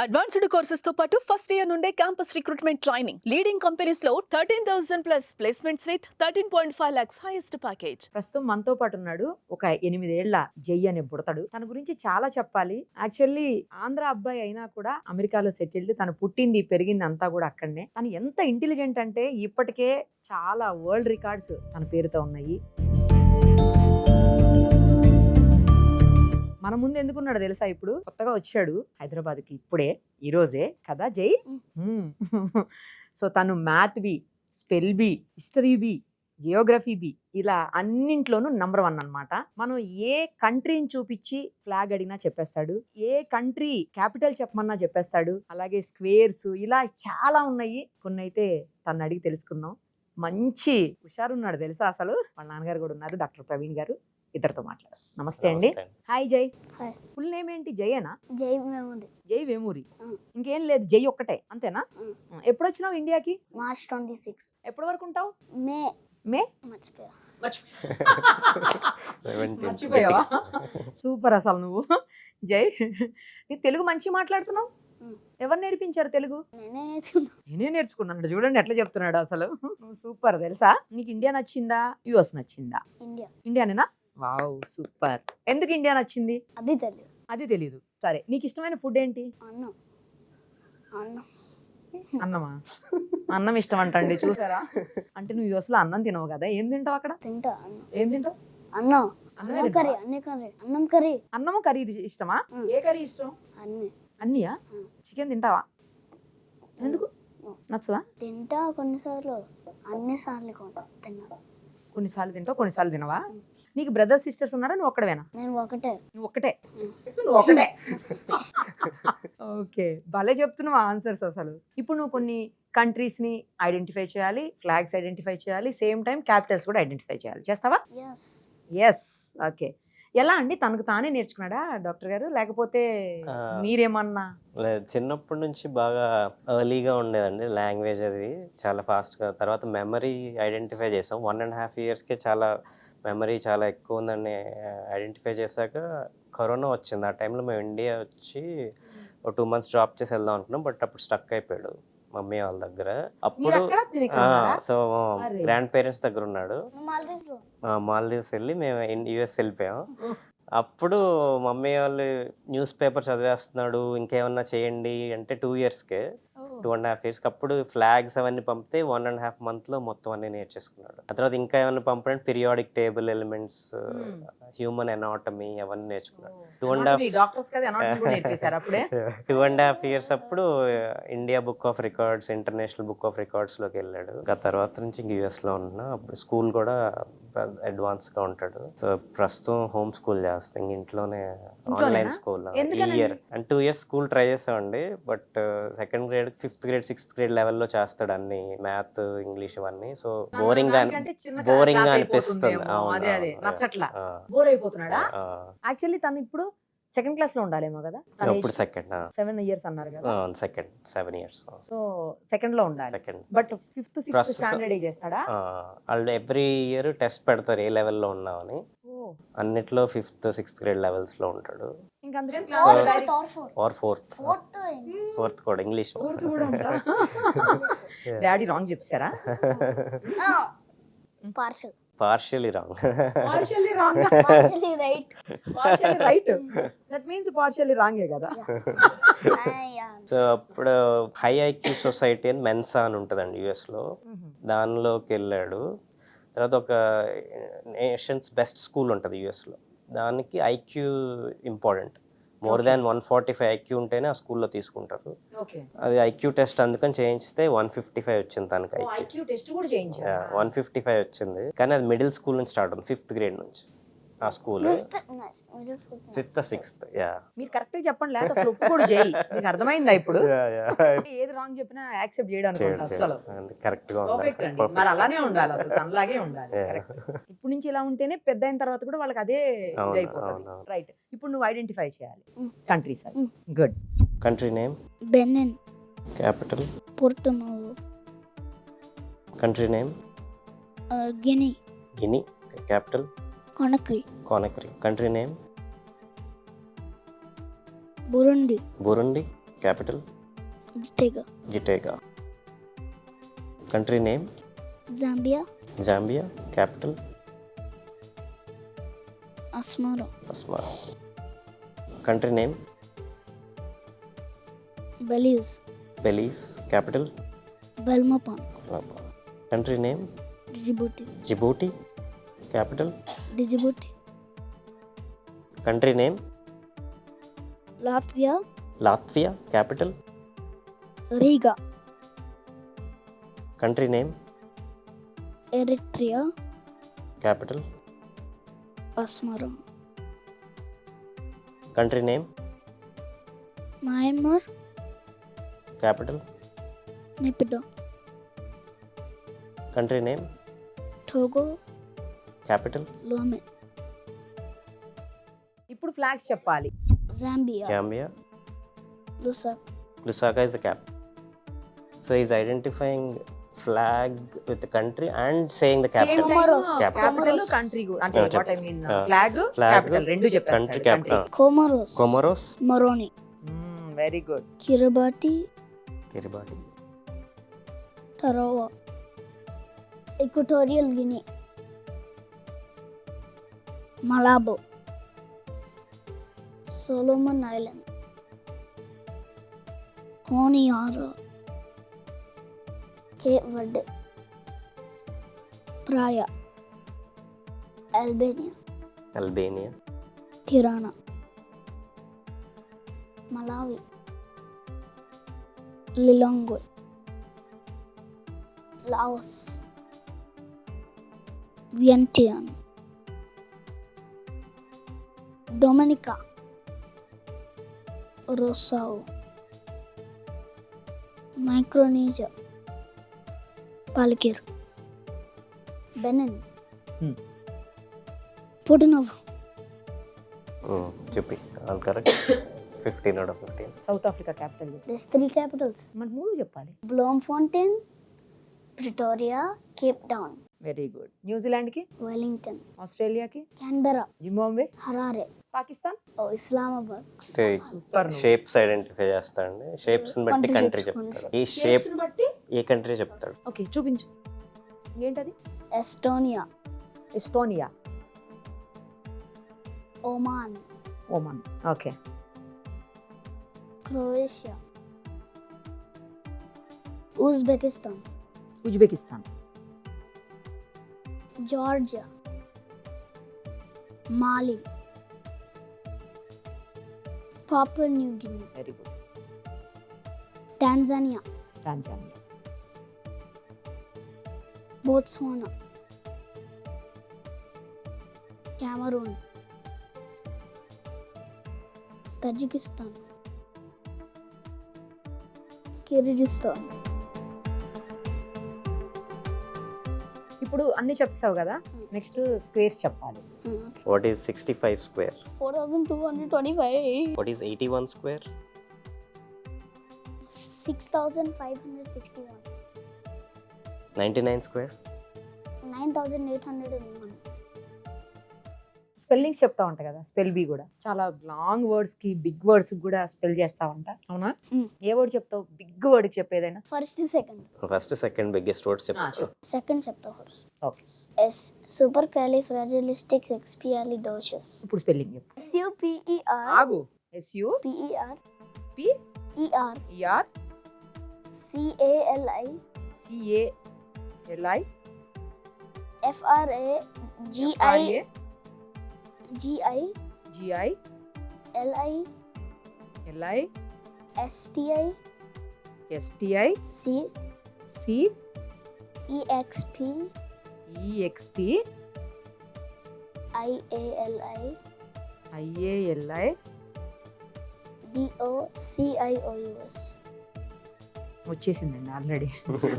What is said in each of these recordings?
Advanced courses తో పాటు first year నుండే campus recruitment training leading companies లో 13,000+ placements with 13.5 lakhs highest package. ప్రస్తుతం మనతో పాటు ఉన్నాడు ఒక 8 ఏళ్ల జై అనే బుడతడు. తన గురించి చాలా చెప్పాలి. యాక్చువల్లీ ఆంధ్ర అబ్బాయి అయినా కూడా అమెరికాలో సెటిల్డ్. తను పుట్టింది పెరిగింది అంతా కూడా అక్కడనే. తను ఎంత ఇంటెలిజెంట్ అంటే ఇప్పటికే చాలా వరల్డ్ రికార్డ్స్ తన పేరుతో ఉన్నాయి. మన ముందు ఎందుకున్నాడు తెలుసా? ఇప్పుడు కొత్తగా వచ్చాడు హైదరాబాద్కి, ఇప్పుడే ఈ రోజే కదా జై. సో తను math B, spell B, history B, geography B, ఇలా అన్నింట్లోనూ నంబర్ 1 అన్నమాట. మనం ఏ కంట్రీని చూపించి ఫ్లాగ్ అడిగినా చెప్పేస్తాడు, ఏ కంట్రీ క్యాపిటల్ చెప్పమన్నా చెప్పేస్తాడు. అలాగే స్క్వేర్స్ ఇలా చాలా ఉన్నాయి. కొన్ని అయితే తను అడిగి తెలుసుకుందాం. మంచి హుషారున్నాడు తెలుసా అసలు. వాళ్ళ నాన్నగారు కూడా ఉన్నారు, డాక్టర్ ప్రవీణ్ గారు. ఇద్దరితో మాట్లాడారు. నమస్తే అండి. హాయ్ జై. ఫుల్ నేమ్ ఏంటి? జయేనా? జై వేమూరి. జై వేమూరి. ఇంకేం లేదు, జై ఒక్కటే అంతేనా? ఎప్పుడు వచ్చినావు ఇండియాకి? మార్చ్ 26. ఎప్పటి వరకు ఉంటావు? మే మే మర్చిపోయా. మర్చిపోయావా? సూపర్ అసలు నువ్వు. జై, నీ తెలుగు మంచి మాట్లాడుతున్నావు. ఎవరు నేర్పించారు తెలుగు? నేనే నేర్చుకున్నాను. చూడండి ఎట్లా చెప్తున్నాడు అసలు. నువ్వు సూపర్ తెలుసా. నీకు ఇండియా నచ్చిందా, యుఎస్ నచ్చిందా? ఇండియా. ఇండియానేనా? Wow super. ఎందుకు ఇండియా నచ్చింది? అది తెలియదు. అది తెలీదు. సరే, నీకు ఇష్టమైన ఫుడ్ ఏంటి? అన్నం. అన్నం. అన్నమా? అన్నం ఇష్టం అంటండి, చూసారా? అంటే నువ్వు యుఎస్ లో అన్నం తినవు కదా, ఏం తింటావు అక్కడ? తింటా అన్నం. ఏం తింటావు? అన్నం. అన్నమే అన్నం కర్రీ. అన్ని కర్రీ. అన్నం కర్రీ. అన్నము కర్రీ ఇష్టమా? ఏ కర్రీ ఇష్టం? అన్ని. అన్నీయా? చికెన్ తింటావా? ఎందుకు నచ్చదా? తింటా కొన్నిసార్లు, అన్నిసార్లు తిన్నా. కొన్నిసార్లు తింటావు, కొన్నిసార్లు తినవా? నీకు బ్రదర్స్ సిస్టర్స్ ఉన్నారా? నువ్వు ఒక్కడవేనా? నేను ఒకటే. నువ్వు ఒక్కటే. నువ్వు ఒకటే. ఓకే, భలే చెప్తున్నావు ఆన్సర్స్ అసలు. ఇప్పుడు నువ్వు కొన్ని కంట్రీస్ ని ఐడెంటిఫై చేయాలి, ఫ్లాగ్స్ ఐడెంటిఫై చేయాలి, సేమ్ టైం క్యాపిటల్స్ కూడా ఐడెంటిఫై చేయాలి. చేస్తావా? ఎస్. ఎస్. ఓకే. ఎలా అండి, తనకు తానే నేర్చుకున్నాడా డాక్టర్ గారు, లేకపోతే మీరేమన్నా? లేదు, చిన్నప్పటి నుంచి బాగా ఎర్లీగా ఉండేదండి లాంగ్వేజ్. అది చాలా ఫాస్ట్గా. తర్వాత మెమరీ ఐడెంటిఫై చేసాం. 1.5 yearsకే చాలా మెమరీ చాలా ఎక్కువ ఉందని ఐడెంటిఫై చేశాక కరోనా వచ్చింది. ఆ టైంలో మేము ఇండియా వచ్చి ఒక 2 months డ్రాప్ చేసి వెళ్దాం అనుకున్నాం. బట్ అప్పుడు స్టక్ అయిపోయాడు మమ్మీ వాళ్ళ దగ్గర. అప్పుడు సో గ్రాండ్ పేరెంట్స్ దగ్గర ఉన్నాడు. మాల్దీవ్స్ వెళ్ళి మేము యుఎస్ వెళ్ళిపోయాం. అప్పుడు మమ్మీ వాళ్ళు న్యూస్ పేపర్ చదివేస్తున్నాడు, ఇంకేమన్నా చేయండి అంటే 2 yearsకే, 2.5 yearsకి. అప్పుడు ఫ్లాగ్స్ అవన్నీ పంపితే 1.5 monthలో మొత్తం అన్ని నేర్చేసుకున్నాడు. ఆ తర్వాత ఇంకా ఏమన్నా పంపడం periodic table elements, human anatomy అవన్నీ నేర్చుకున్నాడు. 2.5 years అప్పుడు India book of records, international book of రికార్డ్స్లోకి వెళ్ళాడు. ఆ తర్వాత నుంచి ఇంక యూఎస్లో ఉన్నా. అప్పుడు స్కూల్ కూడా అడ్వాన్స్గా ఉంటాడు. సో ప్రస్తుతం హోమ్ స్కూల్ చేస్తాం, ఇంట్లోనే ఆన్లైన్ స్కూల్. ఈ ఇయర్ అంటే 2 years స్కూల్ ట్రై చేసామండి. But 2nd grade, 5th grade, 6th grade లెవెల్లో చేస్తాడు అన్ని, మ్యాథ్, ఇంగ్లీష్ ఇవన్నీ. సో బోరింగ్ అనిపిస్తుంది. బోర్ అయిపోతున్నాడా? యాక్చువల్లీ తను ఇప్పుడు 2nd class లో ఉండాలేమో కదా. ఇప్పుడు 7 years అన్నారు కదా. 7 years. సో 2nd లో ఉండాలి. బట్ 5th 6th స్టాండర్డ్ చేస్తాడా? వాళ్ళు ఎవ్రీ ఇయర్ టెస్ట్ పెడతారు ఏ లెవెల్లో ఉన్నామని. అన్నిట్లో 5th 6th grade లెవెల్స్ లో ఉంటాడు. ఆర్ ఫోర్త్ కూడా ఇంగ్లీష్. డాడీ రాంగ్ చెప్పారా? Partially wrong. That means partially రాంగే కదా. సో అప్పుడు హై ఐక్యూ సొసైటీ అని మెన్సా అని ఉంటుందండి యుఎస్లో, దానిలోకి వెళ్ళాడు. తర్వాత ఒక నేషన్స్ బెస్ట్ స్కూల్ ఉంటుంది యుఎస్లో, దానికి IQ important. More than 145 IQ ఉంటేనే ఆ స్కూల్లో తీసుకుంటారు. అది ఐక్యూ టెస్ట్ అందుకని చేయించితే 155 వచ్చింది తనకి. ఐక్యూ 155 వచ్చింది. కానీ అది మిడిల్ స్కూల్ నుంచి స్టార్ట్ అవుతుంది, 5th grade నుంచి ఆ స్కూల్. 5th 6th. మీరు కరెక్ట్ గా చెప్పండి, లేదా అసలు ఒప్పుకోడు జై. మీకు అర్థమైందా ఇప్పుడు? ఏది రాంగ్ చెప్పినా యాక్సెప్ట్ చేయడానికి అసలు కరెక్ట్ గా మరి అలానే ఉండాలి, అసలు తనలాగే ఉండాలి. ఇప్పుడు నుంచి ఇలా ఉంటేనే పెద్ద అయిన తర్వాత కూడా వాళ్ళకి అదే అయిపోతుంది. రైట్. ఇప్పుడు నువ్వు ఐడెంటిఫై చేయాలి countries. Good. Country name Benin. Capital Porto Novo. Country name Guinea. Guinea. Capital Conakry. Conakry. Country name Burundi. Burundi. Capital Gitega. Gitega. Country name Zambia. Zambia. Capital Asmara. Asmara. Country name Belize. Belize. Capital Belmopan. Country name Djibouti. Djibouti. Capital Djibouti. Country name Latvia. Latvia. Capital Riga. Country name Eritrea. Capital Asmara. Country name Myanmar. Capital Naypyidaw. Country name Togo. Capital Lome. ఇప్పుడు flags చెప్పాలి. Zambia. Zambia. Lusaka. Lusaka is the cap. So he's identifying flag with the country and saying the capital. Comoros. Capital Comoros. Country అంటే Yeah, what I mean yeah. Flag Flag, capital రెండు country చెప్పేస్తారు. capital. Comoros. Comoros, Moroni. Very good. Kiribati. Kiribati, Tarawa. Equatorial Guinea. Malabo. Solomon Island. Honiara. Cape Verde. Praia. Albania. Albania, Tirana. Malawi. Lilongwe. Laos. Vientiane. Dominica. Rossau. Micronesia. Palikir. Benin. Porto Novo. Chupi, all correct. 15 out of 15. South Africa capital. There's 3 capitals. మరి 3 చెప్పాలి. Bloemfontein, Pretoria, Cape Town, very good. New Zealand కి, Wellington, ఆస్ట్రేలియాకి, Canberra, Zimbabwe, Harare, Pakistan. Islamabad. Super. Shapes identify చేస్తాడండి. Shapes ని బట్టి Country country చెప్పుకోండి. చెప్తాడు. ఈ shape బట్టి ఏ కంట్రీ చెప్తాడు. ఓకే చూపించు. ఏంటది? Estonia, Estonia, Oman, Oman. Okay. Croatia, Uzbekistan, Uzbekistan, Georgia, Mali, Papua New Guinea, very good. Tanzania, Tanzania, Botswana, Cameroon, Tajikistan, Kyrgyzstan. ఇప్పుడు అన్ని చెప్పేసావు కదా, నెక్స్ట్ స్క్వేర్స్ చెప్పాలి. What is 65 square? 4,225. What is 81 square? 6,561. 99 square? 9,801. Spellings చెప్తా ఉంటా కదా, spell B కూడా చాలా long words కి బిగ్ వర్డ్స్ కూడా స్పెల్ చేస్తా ఉంటా. అవునా? ఏ వర్డ్ చెప్తావు? బిగ్ వర్డ్ కి చెప్పేదైనా. First, second. First second biggest words చెప్తాడు. Second chapter horse. Okay. S. Supercalifragilisticexpialidocious. ఇప్పుడు స్పెల్లింగ్ చెప్పు. SUPER. ఆగు. SU PER. P ER. ER CALI. CALI FRA. GI. GI. GI LI. LI STI. STI C. C EXP. EXP IALI. IALI DOCIOUS. వచ్చేసిందండి already.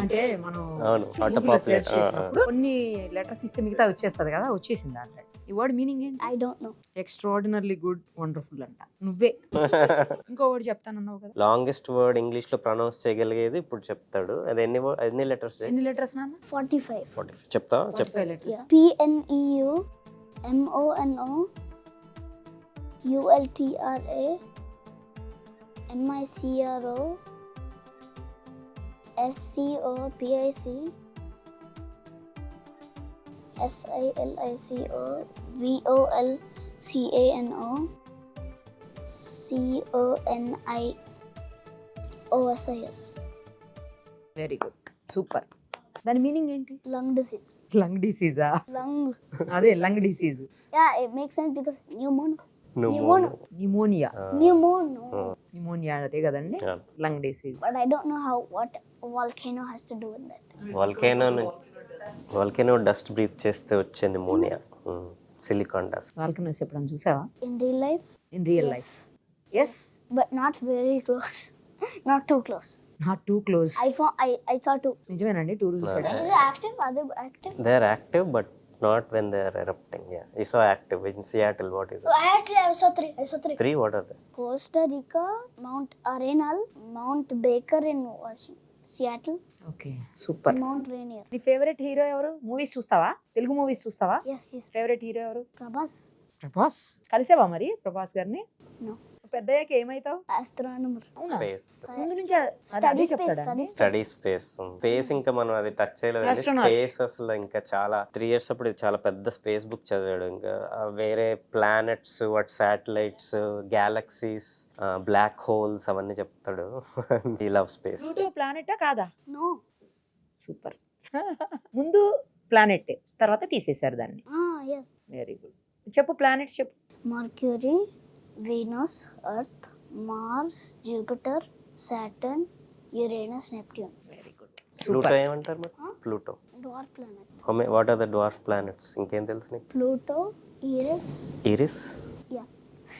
అంటే మనం అవును, Google లో search చేసినప్పుడు కొన్ని లెటర్స్ ఇస్తే మిగతా వచ్చేస్తుంది కదా, వచ్చేసింది ఆల్రెడీ. ఈ వర్డ్ మీనింగ్ ఏంటి? I don't know. Extraordinarily good, wonderful అంట. నువ్వే ఇంకో వర్డ్ చెప్తానన్నావు కదా. లాంగెస్ట్ వర్డ్ ఇంగ్లీష్ లో ప్రొనౌన్స్ చేయగలిగేది ఇప్పుడు చెప్తాడు. అది ఎన్ని లెటర్స్? ఎన్ని లెటర్స్ నాన్న? 45. 45 చెప్తా. 45 letters. Yeah. PNEU MONO ULTRA MICRO SCOPIC SILICO VOLCANO CONIOSIS. Very good, super. దాని మీనింగ్ ఏంటి? Lung disease. లంగ్ డిసీజా? Lung. అదే lung disease. Yeah, it makes sense because pneumonia. Pneumonia. Pneumonia. Pneumonia అదే కదండి, lung disease. But I don't know what volcano has to do with that. Volcano dust breathe చేస్తే వచ్చే pneumonia, silicon dust. Volcanoes ఎప్పుడైనా చూసావా? In real life? In real Yes. Life? Yes. But not very close. Not too close. Not too close. I saw two. నిజమేనండి, tour చూసాడా? Is it active? Are they active? They are active, but not when they are erupting. Yeah, you saw active in Seattle. What is it? I saw three. I saw three. Three. What are they? Costa Rica, Mount Arenal, Mount Baker in Seattle, okay, super. Mount Rainier. నీ favourite hero ఎవరు? Movies చూస్తావా? Telugu movies చూస్తావా? Yes. Favourite hero ఎవరు? Prabhas. Prabhas. కలిసావా మరి ప్రభాస్ గారిని? No. పెద్దయ్యాక ఏమైతావు? Astronomer. అవునా? Space. ముందు నుంచి అదే Study space. చెప్తాడా? Study space. స్పేస్ ఇంకా మనం అది టచ్ చేయలేదు. Astronaut. స్పేస్ అసలు ఇంకా చాలా 3 years అప్పుడు చాలా పెద్ద స్పేస్ బుక్ చదివాడు. ఇంకా వేరే ప్లానెట్స్, వాటి శాటిలైట్స్, గ్యాలక్సీస్, బ్లాక్ హోల్స్ అవన్నీ చెప్తాడు. ఈ లవ్ స్పేస్. ప్లూటో ప్లానెటా కాదా? No. సూపర్. ముందు ప్లానెట్, తర్వాత తీసేశారు దాన్ని. Yes. Very good. చెప్పు ప్లానెట్స్ చెప్పు. Mercury, Venus, Earth, Mars, Jupiter, Saturn, Uranus, Neptune. Very good. Pluto ఏమంటారు మరి? Pluto. Dwarf planet. What are the dwarf planets? ఇంకేం తెలుసు నీకు? Pluto, Eris. Eris. Yeah.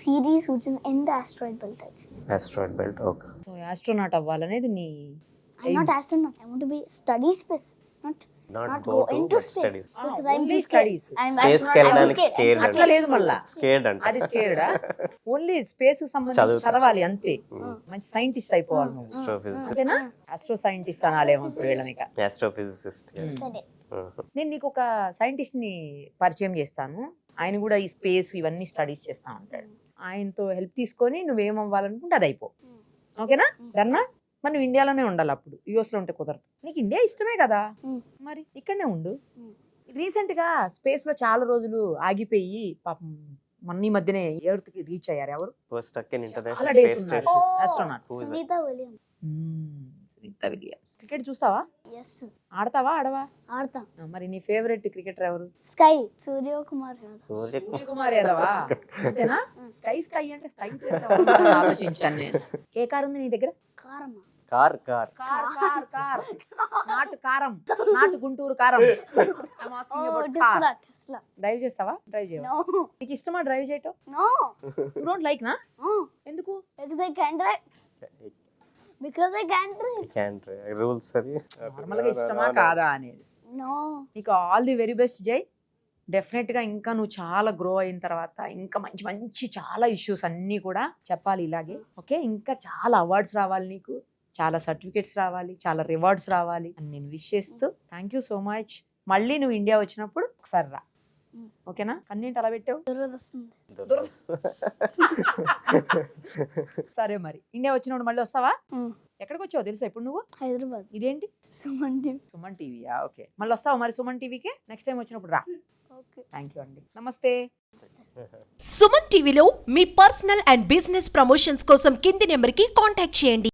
Ceres, which is in the asteroid belt actually. Asteroid belt. Okay. So astronaut అవ్వాలనేది నీ I'm not astronaut. I want to be study space, not Not go go to, into but space. studies. Because Ah, I'm only too scared. studies. I'm Space astronaut. కి I'm వెళ్ళడానికి scared. scared I'm అట్లా లేదు మళ్ళా. Scared అంట. అది స్కేర్డా? Only space కి సంబంధించి చదువుతా. చదవాలి అంతే. మంచి సైంటిస్ట్ అయిపోవాలి నువ్వు. ఆస్ట్రోఫిజిసిస్ట్. అంతేనా? ఆస్ట్రో సైంటిస్ట్ అనాలేమో ఇప్పుడు వీళ్ళని ఇక. ఆస్ట్రోఫిజిసిస్ట్. Study. నేను నీకు ఒక సైంటిస్ట్ ని పరిచయం చేస్తాను. ఆయన కూడా ఈ స్పేస్ ఇవన్నీ స్టడీస్ చేస్తా ఉంటాడు. ఆయనతో హెల్ప్ తీసుకొని నువ్వేమవ్వాలనుకుంటే అది అయిపో. ఓకేనా? డన్నా? మరి నువ్వు ఇండియాలోనే ఉండాలి, అప్పుడు యుఎస్ లో ఉంటే కుదరదు. నీకు ఇండియా ఇష్టమే కదా, మరి ఇక్కడనే ఉండు. రీసెంట్ గా స్పేస్ లో చాలా రోజులు ఆగిపోయి పాపం మొన్న ఈ మధ్యనే ఎర్త్ కి రీచ్ అయ్యారు. ఎవరు? ఫస్ట్ అక్కన్ చాలా ఇంటర్నేషనల్ డేస్ స్పేస్ ఉన్నారు. Station. Astronaut. Who is that? Sunita Williams. Sunita Williams. Cricket చూస్తావా? Yes. ఆడతావా? ఆడవా? Artha. మరి నీ ఫేవరెట్ క్రికెటర్ ఎవరు? Sky. Surya Kumar Yadav. Suryakumar యాదవా? అంతేనా? స్కై స్కై అంటే స్కై ఆలోచించాను నేను. ఏ కార్ ఉంది నీ దగ్గర? Karma. Car. Car car car. నాటు కారం, నాటు గుంటూరు కారం. I'm asking about car. Tesla. Drive చేస్తావా? డ్రైవ్ చేయవా? No. నీకు ఇష్టమా డ్రైవ్ చేయటం? No. యు డోంట్ లైక్ నా? No. ఎందుకు? Because I can't drive. Because I can't drive. Can't rules అది. నార్మల్ గా ఇష్టమా కాదా అనేది. No. నీకు ఆల్ ది వెరీ బెస్ట్ జై. డెఫినెట్ గా ఇంకా నువ్వు చాలా గ్రో అయిన తర్వాత ఇంకా మంచి మంచి చాలా ఇష్యూస్ అన్నీ కూడా చెప్పాలి ఇలాగే. ఓకే? ఇంకా చాలా అవార్డ్స్ రావాలి నీకు, చాలా సర్టిఫికేట్స్ రావాలి, చాలా రివార్డ్స్ రావాలి అని నేను విష్ చేస్తూ థ్యాంక్ యూ సో మచ్. మళ్ళీ నువ్వు ఇండియా వచ్చినప్పుడు ఒకసారి రా. ఓకేనా? కన్నేంటి అలా పెట్టావు? దురదొస్తుంది. సరే మరి ఇండియా వచ్చినప్పుడు మళ్ళీ వస్తావా? ఎక్కడికి వచ్చావు తెలుసా ఇప్పుడు నువ్వు? హైదరాబాద్. ఇదేంటి? సుమన్ టీవీ. సుమన్ టీవీయా? ఓకే, మళ్ళీ వస్తావా మరి సుమన్ టీవీకి? నెక్స్ట్ టైం వచ్చినప్పుడు రా. ఓకే. థ్యాంక్ యూ అండి. నమస్తే. సుమన్ టీవీలో మీ పర్సనల్ అండ్ బిజినెస్ ప్రమోషన్స్ కోసం కింది నెంబర్కి కాంటాక్ట్ చేయండి.